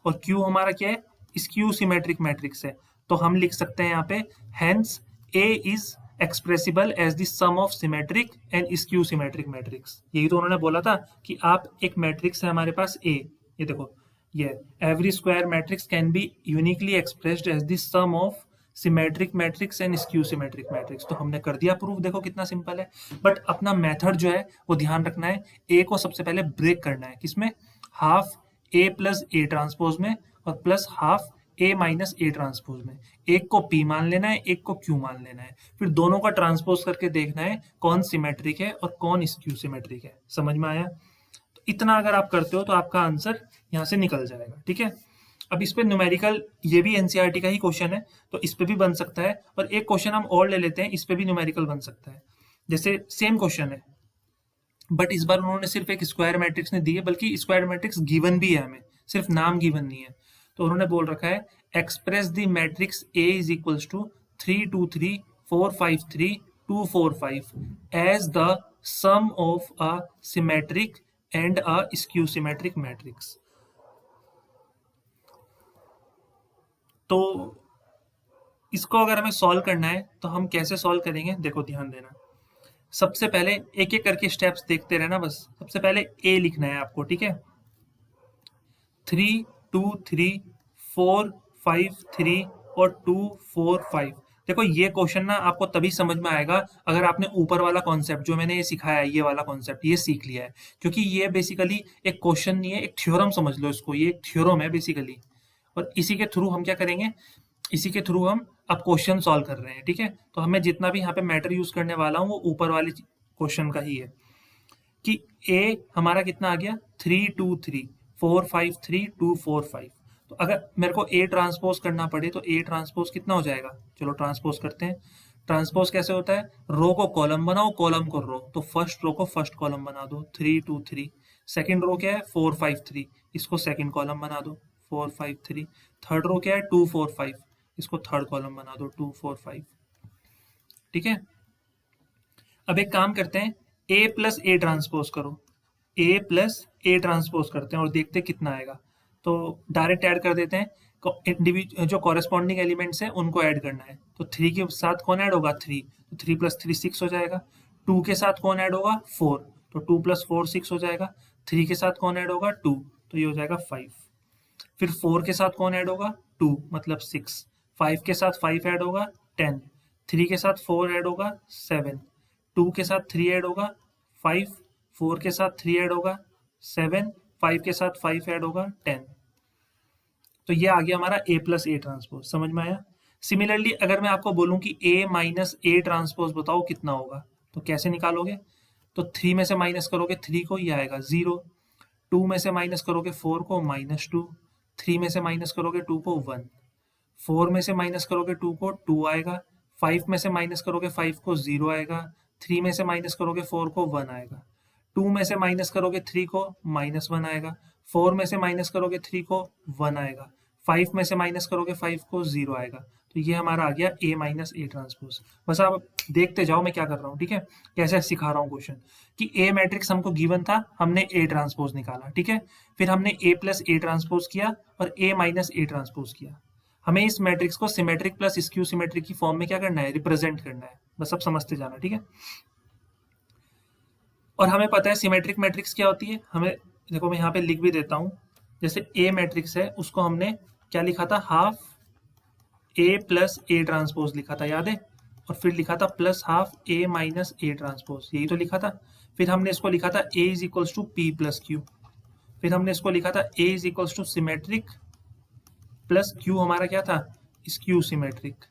और Q हमारा क्या है, स्क्यू सिमेट्रिक मैट्रिक्स है। तो हम लिख सकते हैं यहाँ पे hence A is expressible as the sum of symmetric and skew symmetric matrix. यही तो उन्होंने बोला था कि आप एक मैट्रिक्स है हमारे पास A, ये देखो, ये every square matrix can be uniquely expressed as the sum of symmetric matrix and skew symmetric matrix. तो हमने कर दिया प्रूफ, देखो कितना सिंपल है। बट अपना मेथड जो है वो ध्यान रखना है, ए को सबसे पहले ब्रेक करना है, किसमें, half A plus A transpose में, और plus half A minus A transpose में। एक को P मान लेना है, एक को Q मान लेना है, फिर दोनों का ट्रांसपोज करके देखना है कौन सिमेट्रिक है और कौन स्क्यू सिमेट्रिक है। समझ में आया? तो इतना अगर आप करते हो तो आपका आंसर यहाँ से निकल जाएगा। ठीक है, अब इस पे न्यूमेरिकल, ये भी एनसीईआरटी का ही क्वेश्चन है, तो इस पे भी बन सकता है। और एक क्वेश्चन हम और ले लेते हैं, इस पे भी न्यूमेरिकल बन सकता है। जैसे सेम क्वेश्चन है, बट इस बार उन्होंने सिर्फ एक स्क्वायर मैट्रिक्स नहीं दी है, बल्कि स्क्वायर मैट्रिक्स गिवन भी है हमें, सिर्फ नाम गिवन नहीं है। तो उन्होंने बोल रखा है express the matrix A is equals to 3 2 3 4 5 3 2 4 5 as the sum of a symmetric and a skew symmetric matrix. तो इसको अगर हमें सॉल्व करना है तो हम कैसे सॉल्व करेंगे, देखो ध्यान देना। सबसे पहले एक एक करके स्टेप्स देखते रहना बस। सबसे पहले ए लिखना है आपको, ठीक है, 3 2 3 4 5 3 और 2 4 5। देखो ये क्वेश्चन ना आपको तभी समझ में आएगा अगर आपने ऊपर वाला कॉन्सेप्ट जो मैंने ये सिखाया है, ये वाला कॉन्सेप्ट ये सीख लिया है। क्योंकि ये बेसिकली एक क्वेश्चन नहीं है, एक थ्योरम समझ लो इसको, ये एक थ्योरम है बेसिकली। और इसी के थ्रू हम क्या करेंगे, इसी के थ्रू हम अब क्वेश्चन सॉल्व कर रहे हैं। ठीक है, तो हमें जितना भी यहाँ पे मैटर यूज करने वाला हूँ वो ऊपर वाले क्वेश्चन का ही है कि ए हमारा कितना आ गया, 3 2 3 4 5 3 2 4 5। तो अगर मेरे को ए ट्रांसपोज करना पड़े तो ए ट्रांसपोज कितना हो जाएगा, चलो ट्रांसपोज करते हैं। ट्रांसपोज कैसे होता है, रो को कॉलम बनाओ, कॉलम को रो, तो फर्स्ट रो को फर्स्ट कॉलम बना दो, 3 2 3। सेकेंड रो क्या है, 4 5 3, इसको सेकेंड कॉलम बना दो, 4 5 3। थर्ड रो क्या है, 2 4 5, इसको थर्ड कॉलम बना दो, 2 4 5। ठीक है, अब एक काम करते हैं, ए प्लस ए ट्रांसपोज करो, ए प्लस ए ट्रांसपोज करते हैं और देखते हैं कितना आएगा। तो डायरेक्ट ऐड कर देते हैं, जो कॉरेस्पॉन्डिंग एलिमेंट्स हैं उनको ऐड करना है। तो 3 के साथ कौन ऐड होगा, 3, तो 3 प्लस 3 6 हो जाएगा। 2 के साथ कौन ऐड होगा, 4, तो 2 प्लस 4 6 हो जाएगा। 3 के साथ कौन ऐड होगा, 2, तो ये हो जाएगा 5। फिर 4 के साथ कौन ऐड होगा, 2 मतलब 6। 5 के साथ 5 ऐड होगा, 10। 3 के साथ 4 ऐड होगा, 7। 2 के साथ 3 ऐड होगा, 5। 4 के साथ 3 ऐड होगा, 7। 5 के साथ 5 ऐड होगा, 10। तो ये आ गया हमारा ए प्लस ए ट्रांसपोज। समझ में आया? सिमिलरली अगर मैं आपको बोलूं कि ए माइनस ए ट्रांसपोज बताओ कितना होगा, तो कैसे निकालोगे, तो 3 में से माइनस करोगे 3 को, ये आएगा 0। 2 में से माइनस करोगे 4 को, -2। 3 में से माइनस करोगे 2 को, 1। 4 में से माइनस करोगे 2 को, 2 आएगा। 5 में से माइनस करोगे 5 को, 0 आएगा। 3 में से माइनस करोगे 4 को, 1 आएगा। 2 में से माइनस करोगे 3 को, -1 आएगा। 4 में से माइनस करोगे 3 को, 1 आएगा। 5 में से माइनस करोगे 5 को, 0 आएगा। तो ये हमारा आ गया ए माइनस ए ट्रांसपोज। बस आप देखते जाओ मैं क्या कर रहा हूँ, ठीक है, कैसे सिखा रहा हूँ क्वेश्चन। कि ए मैट्रिक्स हमको गिवन था, हमने ए ट्रांसपोज निकाला, ठीक है, फिर हमने ए प्लस ए ट्रांसपोज किया और ए माइनस ए ट्रांसपोज किया। हमें इस मैट्रिक्स को सिमेट्रिक प्लस स्क्यू सिमेट्रिक की फॉर्म में क्या करना है, रिप्रेजेंट करना है। बस अब समझते जाना, ठीक है। और हमें पता है सिमेट्रिक मैट्रिक्स क्या होती है, हमें देखो मैं यहाँ पे लिख भी देता हूँ। जैसे ए मैट्रिक्स है उसको हमने क्या लिखा था, half A plus A transpose लिखा था, याद है, और फिर लिखा था plus half A minus A transpose, यही तो लिखा था। फिर हमने इसको लिखा था A is equals to P plus Q, फिर हमने इसको लिखा था A is equals to symmetric plus Q हमारा क्या था, स्क्यू सिमेट्रिक।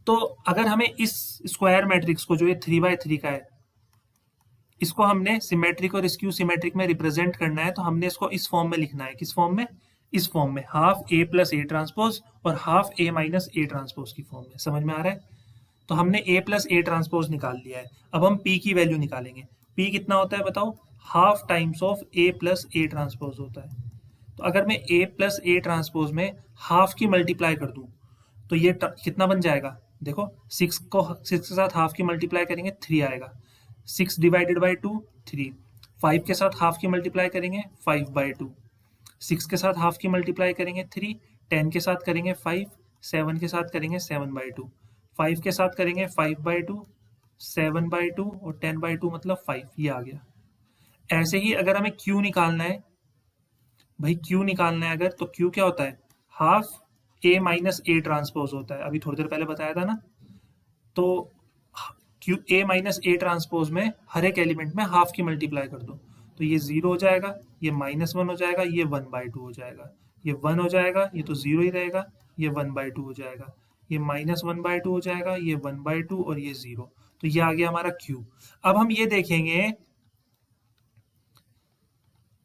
तो अगर हमें इस स्क्वायर मैट्रिक्स को जो ये 3x3 का है, इसको हमने सिमेट्रिक और स्क्यू सिमेट्रिक में रिप्रेजेंट करना है, तो हमने इसको इस फॉर्म में लिखना है। किस फॉर्म में? इस फॉर्म में, half A plus A transpose और half A minus A transpose की फॉर्म में। समझ में आ रहा है? तो हमने A प्लस A ट्रांसपोज निकाल लिया है। अब हम P की वैल्यू निकालेंगे। P कितना होता है बताओ? Half times of A plus A transpose होता है। तो अगर मैं A प्लस A ट्रांसपोज में हाफ की मल्टीप्लाई कर दूं तो ये कितना बन जाएगा? देखो 6 के साथ हाफ की मल्टीप्लाई करेंगे 3 आएगा। 6 डिवाइडेड बाई 2 3। 5 के साथ हाफ की मल्टीप्लाई करेंगे 5 बाई 2। 6 के साथ हाफ की मल्टीप्लाई करेंगे 3। 10 के साथ करेंगे 5। 7 के साथ करेंगे 7 बाई 2। 5 के साथ करेंगे 5 बाई 2, 7 बाई 2 और 10 बाई 2 मतलब 5। ये आ गया। ऐसे ही अगर हमें Q निकालना है, भाई Q निकालना है अगर, तो Q क्या होता है? Half A minus A transpose होता है। अभी थोड़ी देर पहले बताया था ना। तो Q A minus A transpose में हर एक एलिमेंट में हाफ की मल्टीप्लाई कर दो, तो ये 0 हो जाएगा, ये -1 हो जाएगा, ये 1/2 हो जाएगा, ये 1 हो जाएगा, ये तो 0 ही रहेगा, ये 1/2 हो जाएगा, ये -1/2 हो जाएगा, ये 1/2 और ये 0। तो ये आ गया हमारा Q। अब हम ये देखेंगे,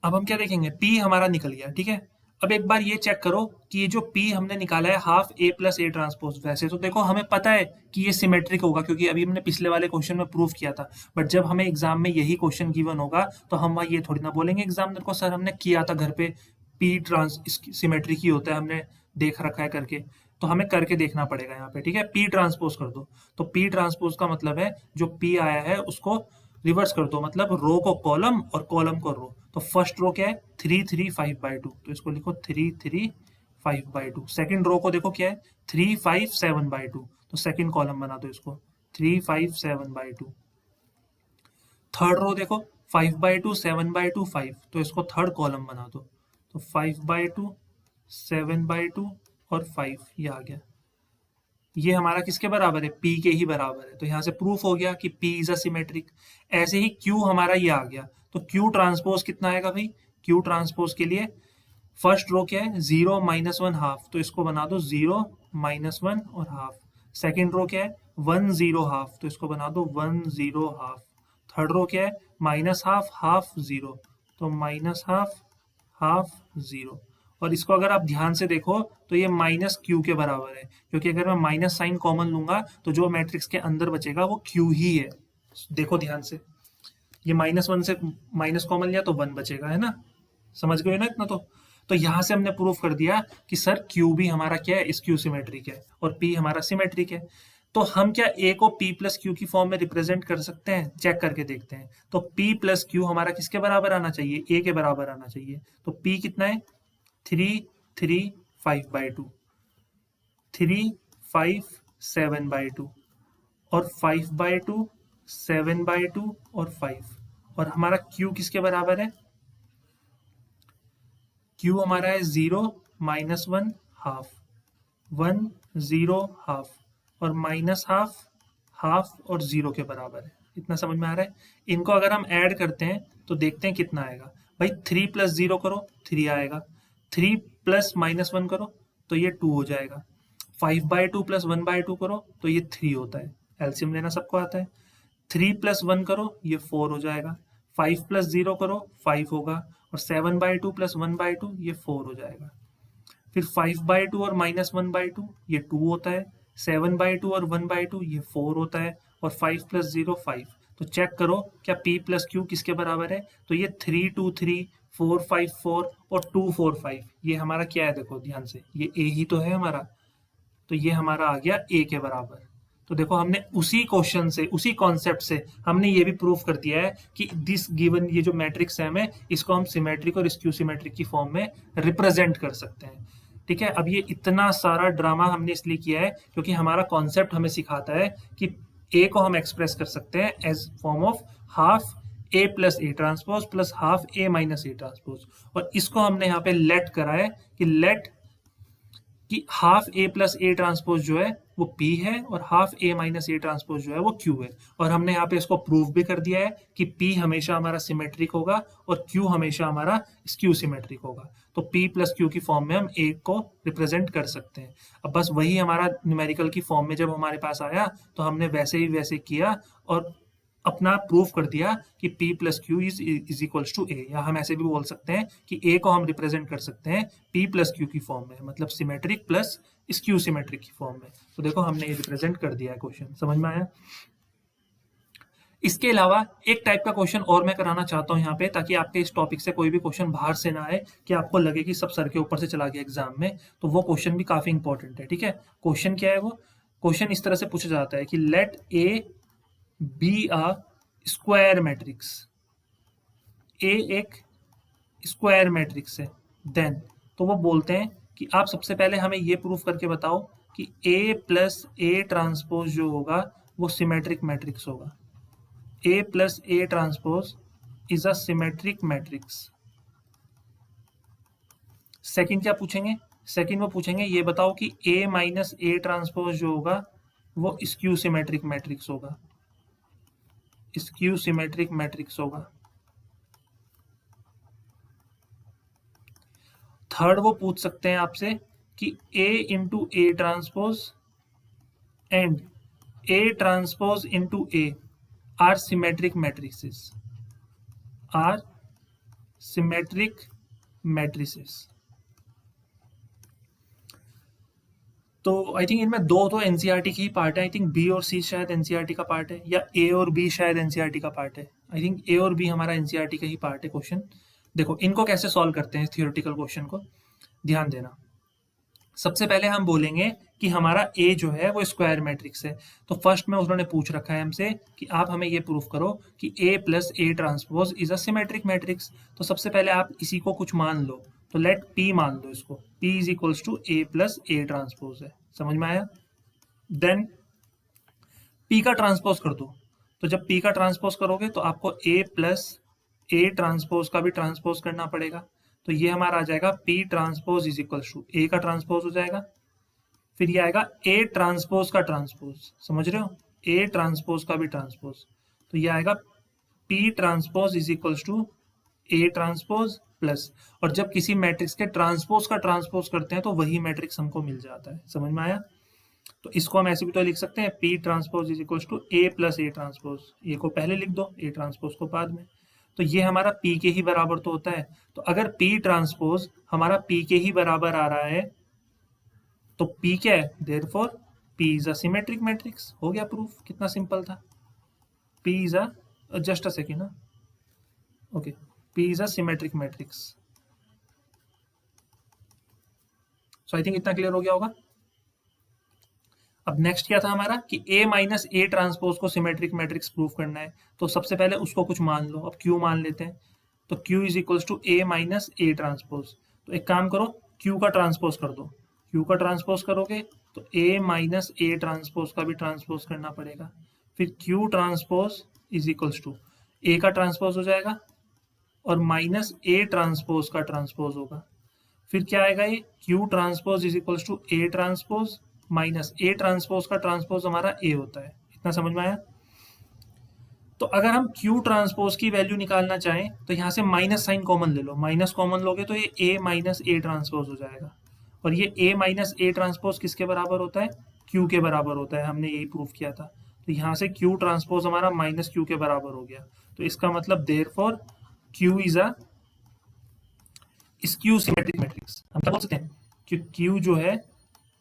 अब हम क्या देखेंगे? P हमारा निकल गया, ठीक है। अब एक बार ये चेक करो कि ये जो P हमने निकाला है half A plus A transpose, वैसे तो देखो हमें पता है कि ये सिमेट्रिक होगा क्योंकि अभी हमने पिछले वाले क्वेश्चन में प्रूव किया था। बट जब हमें एग्जाम में यही क्वेश्चन गिवन होगा तो हम वहाँ ये थोड़ी ना बोलेंगे एग्जामिनर को, सर हमने किया था घर पे, P ट्रांस सिमेट्रिक ही होता है, हमने देख रखा है करके। तो हमें करके देखना पड़ेगा यहाँ पे, ठीक है। P ट्रांसपोज कर दो, तो P ट्रांसपोज का मतलब है जो P आया है उसको रिवर्स कर दो, मतलब रो को कॉलम और कॉलम को रो। तो फर्स्ट रो क्या है? 3 3 5 बाई 2, तो इसको लिखो 3 3 5 बाई 2। सेकेंड रो को देखो क्या है? 3 5 7 बाई 2, तो सेकेंड कॉलम बना दो इसको 3 5 7 बाई 2। थर्ड रो देखो 5 बाई 2 7 बाई 2 5, तो इसको थर्ड कॉलम बना दो, तो 5 बाई 2 7 बाई 2 और 5, ये आ गया। ये हमारा किसके बराबर है? P के ही बराबर है। तो यहाँ से प्रूफ हो गया कि P इज अ सिमेट्रिक। ऐसे ही Q हमारा ये आ गया, तो Q ट्रांसपोज कितना आएगा भाई? Q ट्रांसपोज के लिए फर्स्ट रो क्या है? 0 -1 हाफ, तो इसको बना दो 0 -1 और हाफ। सेकेंड रो क्या है? 1 0 हाफ, तो इसको बना दो 1 0 हाफ। थर्ड रो क्या है? माइनस हाफ हाफ 0, तो माइनस हाफ हाफ 0। और इसको अगर आप ध्यान से देखो तो ये माइनस क्यू के बराबर है, क्योंकि अगर मैं माइनस साइन कॉमन लूंगा तो जो मैट्रिक्स के अंदर बचेगा वो क्यू ही है। देखो ध्यान से, ये -1 से माइनस कॉमन लिया तो 1 बचेगा, है ना। समझ गए ना इतना? तो यहाँ से हमने प्रूफ कर दिया कि सर क्यू भी हमारा क्या है? स्क्यू सिमेट्रिक है और पी हमारा सिमेट्रिक है। तो हम क्या ए को पी प्लस क्यू की फॉर्म में रिप्रेजेंट कर सकते हैं? चेक करके देखते हैं। तो पी प्लस क्यू हमारा किसके बराबर आना चाहिए? ए के बराबर आना चाहिए। तो पी कितना है? 3 3 5 बाई 2, 3 5 7 बाई 2 और 5 बाई 2 7 बाई 2 और 5। और हमारा Q किसके बराबर है? Q हमारा है 0 -1 हाफ, 1 0 हाफ और माइनस हाफ हाफ और 0 के बराबर है। इतना समझ में आ रहा है? इनको अगर हम ऐड करते हैं तो देखते हैं कितना आएगा। भाई 3 + 0 करो 3 आएगा, 3 + -1 करो तो ये 2 हो जाएगा, 5 बाई 2 + 1 बाई 2 करो तो ये 3 होता है। एलसीएम लेना सबको आता है। 3 + 1 करो ये 4 हो जाएगा, 5 + 0 करो 5 होगा और 7 बाई 2 + 1 बाई 2 ये 4 हो जाएगा। फिर 5 बाई 2 और -1 बाई 2 ये 2 होता है, 7 बाई 2 और 1 बाई 2 ये 4 होता है और 5 + 0 5। तो चेक करो क्या P + Q किसके बराबर है? तो ये 3 2 3 4 5 4 और 2 4 5, ये हमारा क्या है? देखो ध्यान से, ये A ही तो है हमारा, तो ये हमारा आ गया A के बराबर। तो देखो हमने उसी क्वेश्चन से, उसी कॉन्सेप्ट से हमने ये भी प्रूफ कर दिया है कि दिस गिवन, ये जो मैट्रिक्स है हमें, इसको हम सिमेट्रिक और स्क्यू सिमेट्रिक की फॉर्म में रिप्रेजेंट कर सकते हैं। ठीक है। अब ये इतना सारा ड्रामा हमने इसलिए किया है क्योंकि हमारा कॉन्सेप्ट हमें सिखाता है कि ए को हम एक्सप्रेस कर सकते हैं as form of half A + A transpose plus half A - A transpose. और इसको हमने यहाँ पे लेट करा है कि लेट कि half A plus A transpose जो है वो पी है और half A minus A transpose जो है वो क्यू है। और हमने यहाँ पे इसको प्रूव भी कर दिया है कि पी हमेशा हमारा सिमेट्रिक होगा और क्यू हमेशा हमारा स्क्यू सिमेट्रिक होगा। तो पी प्लस क्यू की फॉर्म में हम ए को रिप्रेजेंट कर सकते हैं। अब बस वही हमारा न्यूमेरिकल की फॉर्म में जब हमारे पास आया तो हमने वैसे ही वैसे किया और अपना प्रूफ कर दिया कि P plus Q is equals to A, या हम ऐसे भी बोल सकते हैं कि A को हम रिप्रेजेंट कर सकते हैं P प्लस क्यू की फॉर्म में, मतलब सिमेट्रिक प्लस स्क्यू सिमेट्रिक की फॉर्म में। तो देखो हमने ये रिप्रेजेंट कर दिया है। क्वेश्चन समझ में आया? इसके अलावा एक टाइप का क्वेश्चन और मैं कराना चाहता हूँ यहाँ पे, ताकि आपके इस टॉपिक से कोई भी क्वेश्चन बाहर से ना आए कि आपको लगे कि सब सर के ऊपर से चला गया एग्जाम में। तो वो क्वेश्चन भी काफी इंपॉर्टेंट है। ठीक है, क्वेश्चन क्या है वो? क्वेश्चन इस तरह से पूछा जाता है कि let A be a square matrix. A एक स्क्वायर मैट्रिक्स है। देन तो वो बोलते हैं कि आप सबसे पहले हमें ये प्रूफ करके बताओ कि ए प्लस ए ट्रांसपोज जो होगा वो सिमेट्रिक मैट्रिक्स होगा। A plus A transpose is a symmetric matrix. Second क्या पूछेंगे? सेकंड वो पूछेंगे ये बताओ कि ए माइनस ए ट्रांसपोज जो होगा वो स्क्यू सिमेट्रिक मैट्रिक्स होगा। स्क्यू सिमेट्रिक मैट्रिक्स होगा। थर्ड वो पूछ सकते हैं आपसे कि A into A transpose and A transpose into A are symmetric matrices. Are symmetric matrices. तो आई थिंक इनमें दो तो एनसीईआरटी की ही पार्ट है। आई थिंक बी और सी शायद एनसीईआरटी का पार्ट है, या ए और बी शायद एनसीईआरटी का पार्ट है। आई थिंक ए और बी हमारा एनसीईआरटी का ही पार्ट है क्वेश्चन। देखो इनको कैसे सॉल्व करते हैं थियोरेटिकल क्वेश्चन को, ध्यान देना। सबसे पहले हम बोलेंगे कि हमारा ए जो है वो स्क्वायर मैट्रिक्स है। तो फर्स्ट में उन्होंने पूछ रखा है हमसे कि आप हमें ये प्रूफ करो कि A plus A transpose is a symmetric matrix. तो सबसे पहले आप इसी को कुछ मान लो। तो लेट पी मान लो इसको, P is equals to A plus A transpose है। समझ में आया? देन पी का ट्रांसपोज कर दो। तो जब पी का ट्रांसपोज करोगे तो आपको ए प्लस ए ट्रांसपोज का भी ट्रांसपोज करना पड़ेगा। तो ये हमारा आ जाएगा P transpose is equal to A का ट्रांसपोज हो जाएगा। फिर ये आएगा ए ट्रांसपोज का ट्रांसपोज। समझ रहे हो? ए ट्रांसपोज का भी ट्रांसपोज। तो ये आएगा P transpose is equal to A transpose plus, और जब किसी मैट्रिक्स के ट्रांसपोज का ट्रांसपोज करते हैं तो वही मैट्रिक्स हमको मिल जाता है। समझ में आया? तो इसको हम ऐसे भी तो लिख सकते हैं P transpose is equal to A plus A transpose. A को पहले लिख दो, ए ट्रांसपोज को बाद में। तो ये हमारा पी के ही बराबर तो होता है। तो अगर पी ट्रांसपोज हमारा पी के ही बराबर आ रहा है तो पी क्या है? Therefore P is a symmetric matrix. हो गया प्रूफ। कितना सिंपल था। P is a, just a second, okay, P is a symmetric matrix. So I think इतना क्लियर हो गया होगा। अब नेक्स्ट क्या था हमारा कि A माइनस ए ट्रांसपोज को सिमेट्रिक मैट्रिक्स प्रूफ करना है। तो सबसे पहले उसको कुछ मान लो। अब Q मान लेते हैं। तो Q is equals to A minus A transpose. तो एक काम करो, Q का ट्रांसपोज कर दो। Q का ट्रांसपोज करोगे तो A माइनस ए ट्रांसपोज का भी ट्रांसपोज करना पड़ेगा। फिर Q transpose is equals to A का ट्रांसपोज हो जाएगा और माइनस ए ट्रांसपोज का ट्रांसपोज होगा। फिर क्या आएगा? ये Q transpose is equals to A transpose minus A transpose का ट्रांसपोज हमारा ए होता है। इतना समझ में आया? तो अगर हम Q ट्रांसपोज की वैल्यू निकालना चाहें तो यहाँ से माइनस साइन कॉमन ले लो। माइनस कॉमन लोगे तो ये ए माइनस ए ट्रांसपोज हो जाएगा। और ये ए माइनस ए ट्रांसपोज किसके बराबर होता है? Q के बराबर होता है। हमने यही प्रूफ किया था। तो यहाँ से Q ट्रांसपोज हमारा माइनस Q के बराबर हो गया। तो इसका मतलब therefore Q is a skew symmetric matrix. हम क्या बोल सकते हैं कि Q जो है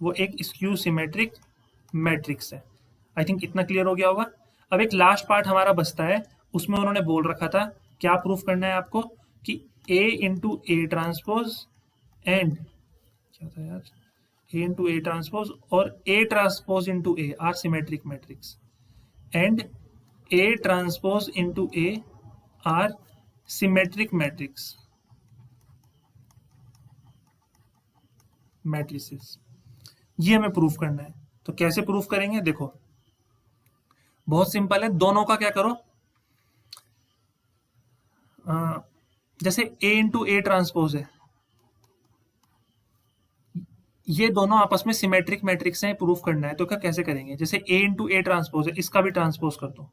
वो एक स्क्यू सिमेट्रिक मैट्रिक्स है। आई थिंक इतना क्लियर हो गया होगा। अब एक लास्ट पार्ट हमारा बचता है। उसमें उन्होंने बोल रखा था क्या प्रूफ करना है आपको कि A into A transpose and क्या था यार, A इंटू ए ट्रांसपोज और A transpose into A are symmetric matrix and A transpose into A are symmetric matrix matrices. ये हमें प्रूफ करना है। तो कैसे प्रूफ करेंगे? देखो बहुत सिंपल है। दोनों का क्या करो, जैसे A इंटू ए ट्रांसपोज है, ये दोनों आपस में सिमेट्रिक मैट्रिक्स हैं, प्रूफ करना है, तो क्या कैसे करेंगे? जैसे ए इंटू ए ट्रांसपोज है, इसका भी ट्रांसपोज कर दो।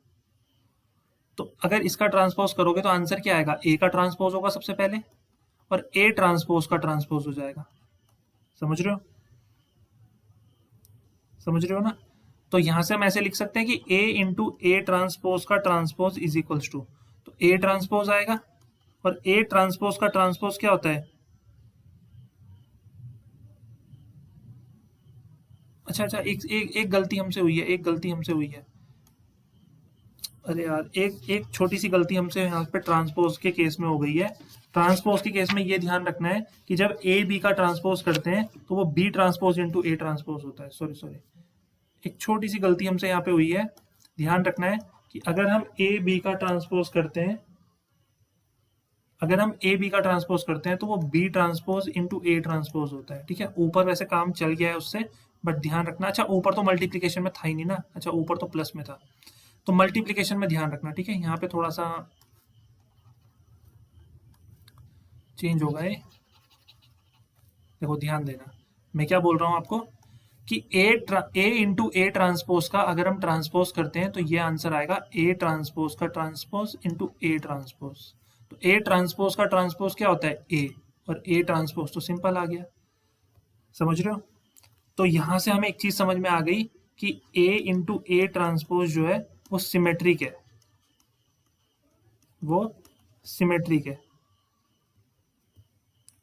तो अगर इसका ट्रांसपोज करोगे तो आंसर क्या आएगा? ए का ट्रांसपोज होगा सबसे पहले, और ए ट्रांसपोज का ट्रांसपोज हो जाएगा। समझ रहे हो? समझ रहे हो ना? तो यहां से हम ऐसे लिख सकते हैं कि ए इंटू ए ट्रांसपोज का ट्रांसपोज इज इक्वल्स टू, तो ए ट्रांसपोज आएगा, और ए ट्रांसपोज का ट्रांसपोज क्या होता है? अच्छा अच्छा, एक एक एक गलती हमसे हुई है, एक गलती हमसे हुई है। अरे यार, एक एक छोटी सी गलती हमसे यहाँ पे ट्रांसपोज के केस में हो गई है। ट्रांसपोज के केस में ये ध्यान रखना है कि जब ए बी का ट्रांसपोज करते हैं तो वो B transpose into A transpose होता है। सॉरी सॉरी, एक छोटी सी गलती हमसे यहाँ पे हुई है। ध्यान रखना है कि अगर हम ए बी का ट्रांसपोज करते हैं, अगर हम ए बी का ट्रांसपोज करते हैं तो वो B transpose into A transpose होता है। ठीक है, ऊपर वैसे काम चल गया है उससे, बट ध्यान रखना। अच्छा, ऊपर तो मल्टीप्लीकेशन में था ही नहीं ना, अच्छा ऊपर तो प्लस में था, तो मल्टीप्लीकेशन में ध्यान रखना। ठीक है, यहाँ पे थोड़ा सा चेंज होगा ये, देखो ध्यान देना। मैं क्या बोल रहा हूँ आपको कि ए इंटू ए ट्रांसपोज का अगर हम ट्रांसपोज करते हैं तो ये आंसर आएगा ए ट्रांसपोज का ट्रांसपोज इंटू ए ट्रांसपोज। तो ए ट्रांसपोज का ट्रांसपोज क्या होता है? ए, और ए ट्रांसपोज तो सिंपल आ गया। समझ रहे हो? तो यहां से हमें एक चीज समझ में आ गई कि ए इंटू ए ट्रांसपोज जो है वो सिमेट्रिक है, वो सिमेट्रिक है।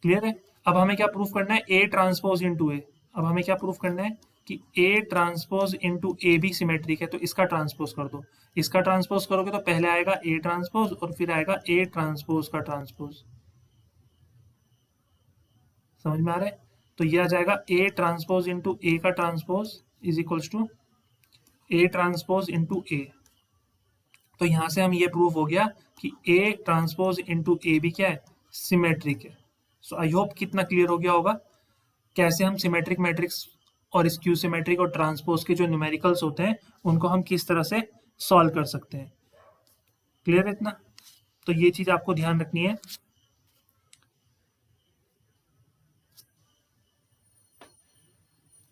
क्लियर है? अब हमें क्या प्रूफ करना है? ए ट्रांसपोज इंटू ए। अब हमें क्या प्रूफ करना है कि ए ट्रांसपोज इंटू ए भी सिमेट्रिक है, तो इसका ट्रांसपोज कर दो। इसका ट्रांसपोज करोगे तो पहले आएगा ए ट्रांसपोज और फिर आएगा ए ट्रांसपोज का ट्रांसपोज। समझ में आ रहा है? तो ये आ जाएगा ए ट्रांसपोज इंटू ए का transpose is equals to A transpose into A. तो यहां से हम ये प्रूव हो गया कि ए ट्रांसपोज इंटू ए भी क्या है? सिमेट्रिक है। सो आई होप कितना क्लियर हो गया होगा कैसे हम सिमेट्रिक मैट्रिक्स और स्क्यू सिमेट्रिक और ट्रांसपोज के जो न्यूमेरिकल्स होते हैं उनको हम किस तरह से सॉल्व कर सकते हैं। क्लियर है इतना? तो ये चीज आपको ध्यान रखनी है।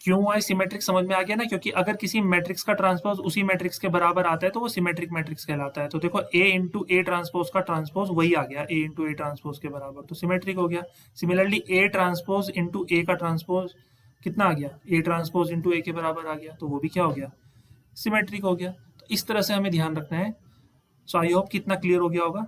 क्यों आई सिमेट्रिक समझ में आ गया ना? क्योंकि अगर किसी मैट्रिक्स का ट्रांसपोज उसी मैट्रिक्स के बराबर आता है तो वो सिमेट्रिक मैट्रिक्स कहलाता है। तो देखो ए इंटू ए ट्रांसपोज का ट्रांसपोज वही आ गया, ए इंटू ए ट्रांसपोज के बराबर, तो सिमेट्रिक हो गया। Similarly A transpose into A का ट्रांसपोज कितना आ गया? ए ट्रांसपोज इंटू ए के बराबर आ गया, तो वो भी क्या हो गया? सिमेट्रिक हो गया। तो इस तरह से हमें ध्यान रखना है। सो आई होप कितना क्लियर हो गया होगा।